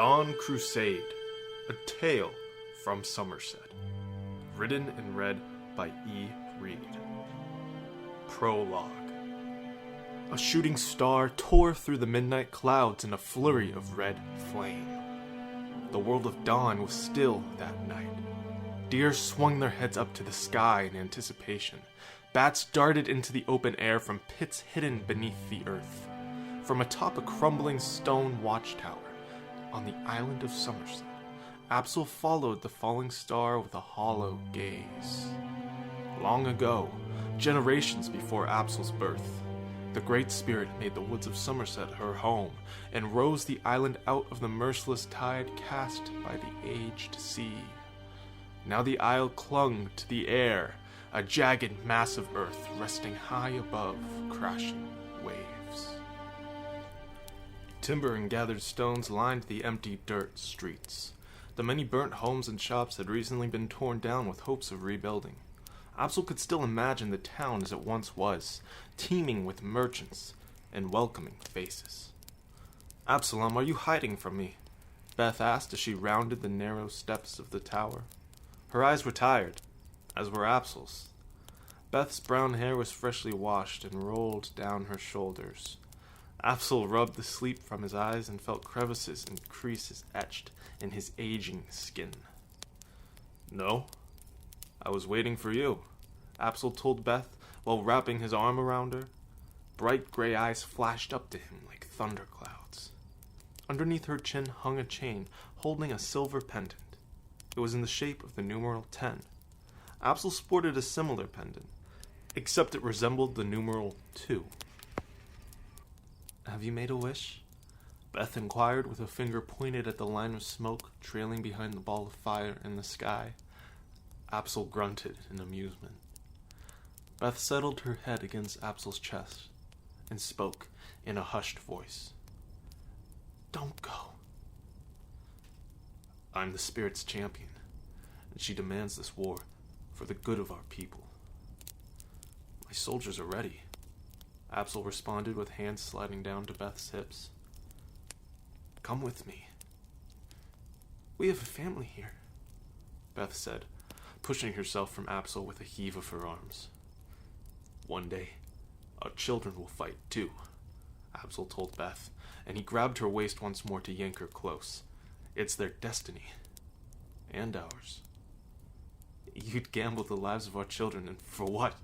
Dawn Crusade, a tale from Somerset. Written and read by E. Reed. Prologue. A shooting star tore through the midnight clouds in a flurry of red flame. The world of dawn was still that night. Deer swung their heads up to the sky in anticipation. Bats darted into the open air from pits hidden beneath the earth. From atop a crumbling stone watchtower on the island of Somerset, Absol followed the falling star with a hollow gaze. Long ago, generations before Absol's birth, the Great Spirit made the woods of Somerset her home and rose the island out of the merciless tide cast by the aged sea. Now the isle clung to the air, a jagged mass of earth resting high above crashing waves. Timber and gathered stones lined the empty dirt streets. The many burnt homes and shops had recently been torn down with hopes of rebuilding. Absol could still imagine the town as it once was, teeming with merchants and welcoming faces. "Absalom, are you hiding from me?" Beth asked as she rounded the narrow steps of the tower. Her eyes were tired, as were Absol's. Beth's brown hair was freshly washed and rolled down her shoulders. Absol rubbed the sleep from his eyes and felt crevices and creases etched in his aging skin. "No, I was waiting for you," Absol told Beth while wrapping his arm around her. Bright gray eyes flashed up to him like thunderclouds. Underneath her chin hung a chain holding a silver pendant. It was in the shape of the numeral 10. Absol sported a similar pendant, except it resembled the numeral 2. "Have you made a wish?" Beth inquired with a finger pointed at the line of smoke trailing behind the ball of fire in the sky. Absol grunted in amusement. Beth settled her head against Absol's chest and spoke in a hushed voice. "Don't go. I'm the spirit's champion, and she demands this war for the good of our people." "My soldiers are ready," Absol responded with hands sliding down to Beth's hips. "Come with me." "We have a family here," Beth said, pushing herself from Absol with a heave of her arms. "One day, our children will fight too," Absol told Beth, and he grabbed her waist once more to yank her close. "It's their destiny. And ours." "You'd gamble the lives of our children, and for what?"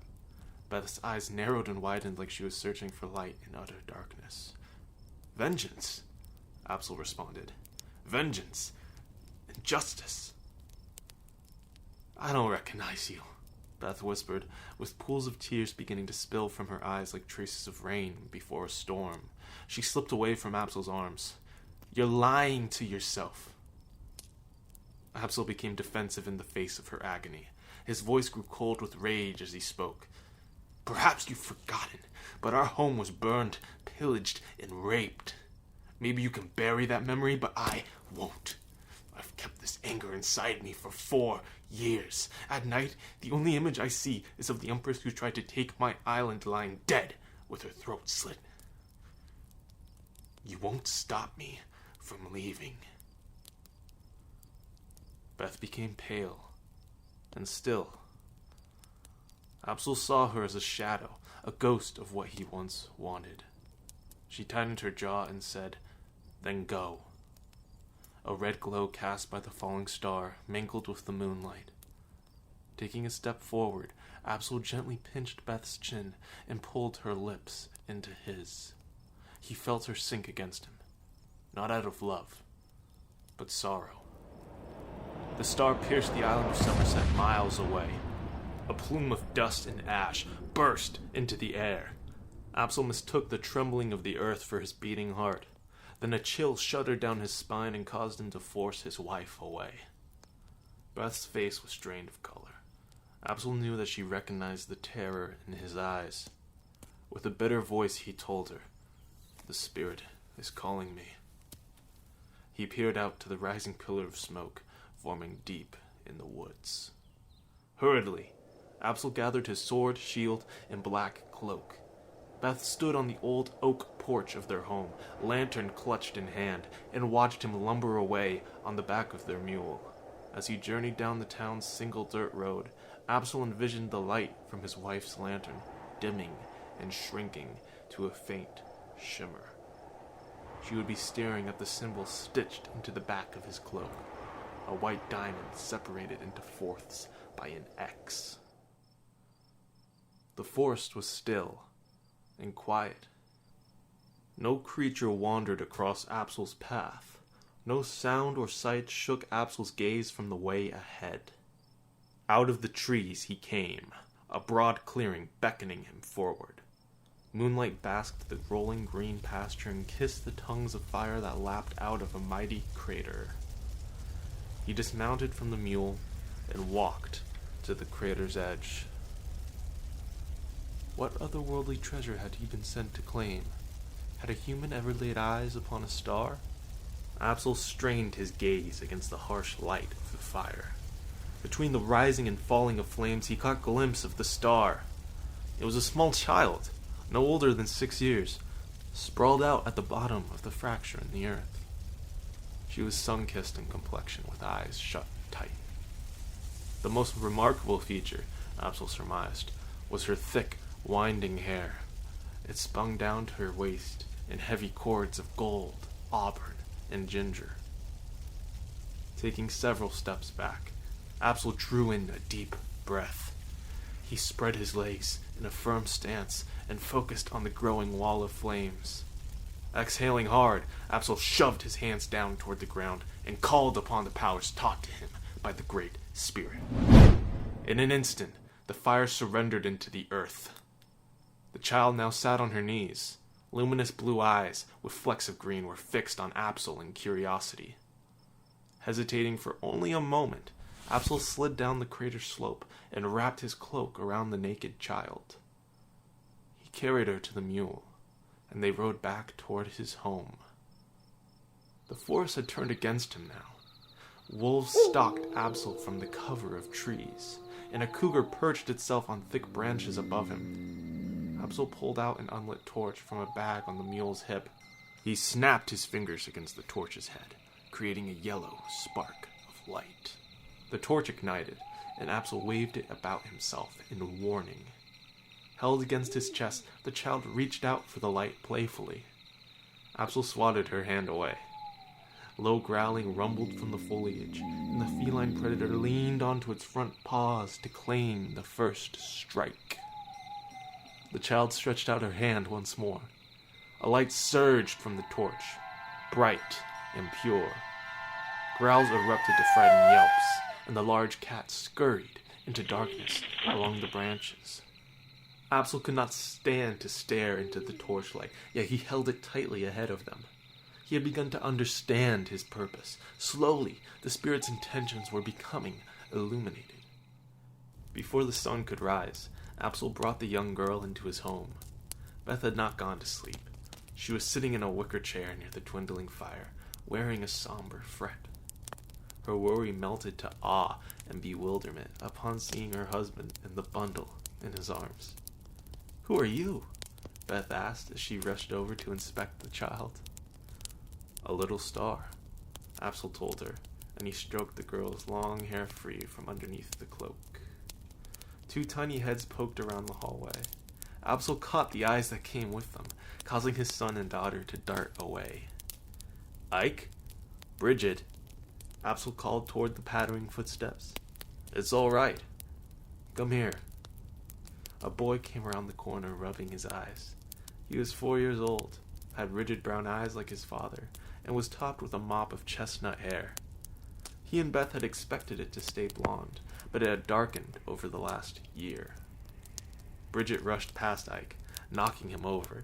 Beth's eyes narrowed and widened like she was searching for light in utter darkness. "Vengeance," Absol responded. "Vengeance and justice." "I don't recognize you," Beth whispered, with pools of tears beginning to spill from her eyes like traces of rain before a storm. She slipped away from Absol's arms. "You're lying to yourself." Absol became defensive in the face of her agony. His voice grew cold with rage as he spoke. "Perhaps you've forgotten, but our home was burned, pillaged, and raped. Maybe you can bury that memory, but I won't. I've kept this anger inside me for 4 years. At night, the only image I see is of the Empress who tried to take my island lying dead with her throat slit. You won't stop me from leaving." Beth became pale and still. Absol saw her as a shadow, a ghost of what he once wanted. She tightened her jaw and said, "Then go." A red glow cast by the falling star mingled with the moonlight. Taking a step forward, Absol gently pinched Beth's chin and pulled her lips into his. He felt her sink against him, not out of love, but sorrow. The star pierced the island of Somerset miles away. A plume of dust and ash burst into the air. Absol mistook the trembling of the earth for his beating heart. Then a chill shuddered down his spine and caused him to force his wife away. Beth's face was drained of color. Absol knew that she recognized the terror in his eyes. With a bitter voice he told her, "The spirit is calling me." He peered out to the rising pillar of smoke forming deep in the woods. Hurriedly, Absol gathered his sword, shield, and black cloak. Beth stood on the old oak porch of their home, lantern clutched in hand, and watched him lumber away on the back of their mule. As he journeyed down the town's single dirt road, Absol envisioned the light from his wife's lantern, dimming and shrinking to a faint shimmer. She would be staring at the symbol stitched into the back of his cloak, a white diamond separated into fourths by an X. The forest was still and quiet. No creature wandered across Absol's path. No sound or sight shook Absol's gaze from the way ahead. Out of the trees he came, a broad clearing beckoning him forward. Moonlight basked the rolling green pasture and kissed the tongues of fire that lapped out of a mighty crater. He dismounted from the mule and walked to the crater's edge. What otherworldly treasure had he been sent to claim? Had a human ever laid eyes upon a star? Absol strained his gaze against the harsh light of the fire. Between the rising and falling of flames, he caught a glimpse of the star. It was a small child, no older than 6 years, sprawled out at the bottom of the fracture in the earth. She was sun-kissed in complexion, with eyes shut tight. The most remarkable feature, Absol surmised, was her thick, winding hair. It spun down to her waist in heavy cords of gold, auburn, and ginger. Taking several steps back, Absol drew in a deep breath. He spread his legs in a firm stance and focused on the growing wall of flames. Exhaling hard, Absol shoved his hands down toward the ground and called upon the powers taught to him by the Great Spirit. In an instant, the fire surrendered into the earth. The child now sat on her knees. Luminous blue eyes with flecks of green were fixed on Absol in curiosity. Hesitating for only a moment, Absol slid down the crater slope and wrapped his cloak around the naked child. He carried her to the mule, and they rode back toward his home. The forest had turned against him now. Wolves stalked Absol from the cover of trees, and a cougar perched itself on thick branches above him. Absol pulled out an unlit torch from a bag on the mule's hip. He snapped his fingers against the torch's head, creating a yellow spark of light. The torch ignited, and Absol waved it about himself in warning. Held against his chest, the child reached out for the light playfully. Absol swatted her hand away. Low growling rumbled from the foliage, and the feline predator leaned onto its front paws to claim the first strike. The child stretched out her hand once more. A light surged from the torch, bright and pure. Growls erupted to frighten yelps, and the large cat scurried into darkness along the branches. Absol could not stand to stare into the torchlight, yet he held it tightly ahead of them. He had begun to understand his purpose. Slowly, the spirit's intentions were becoming illuminated. Before the sun could rise, Absol brought the young girl into his home. Beth had not gone to sleep. She was sitting in a wicker chair near the dwindling fire, wearing a somber fret. Her worry melted to awe and bewilderment upon seeing her husband and the bundle in his arms. "Who are you?" Beth asked as she rushed over to inspect the child. "A little star," Absol told her, and he stroked the girl's long hair free from underneath the cloak. 2 tiny heads poked around the hallway. Absol caught the eyes that came with them, causing his son and daughter to dart away. "Ike? Bridget?" Absol called toward the pattering footsteps. "It's all right. Come here." A boy came around the corner, rubbing his eyes. He was 4 years old, had rigid brown eyes like his father, and was topped with a mop of chestnut hair. He and Beth had expected it to stay blonde, but it had darkened over the last year. Bridget rushed past Ike, knocking him over.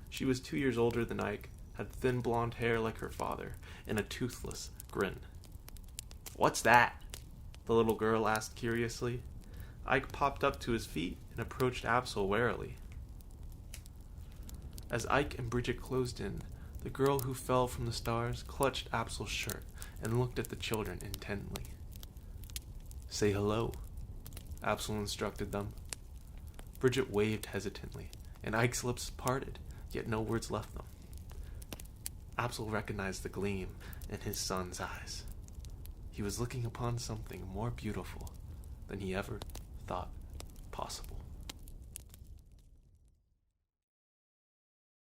She was 2 years older than Ike, had thin blonde hair like her father, and a toothless grin. "What's that?" the little girl asked curiously. Ike popped up to his feet and approached Absol warily. As Ike and Bridget closed in, the girl who fell from the stars clutched Absol's shirt and looked at the children intently. "Say hello," Absol instructed them. Bridget waved hesitantly, and Ike's lips parted, yet no words left them. Absol recognized the gleam in his son's eyes. He was looking upon something more beautiful than he ever thought possible.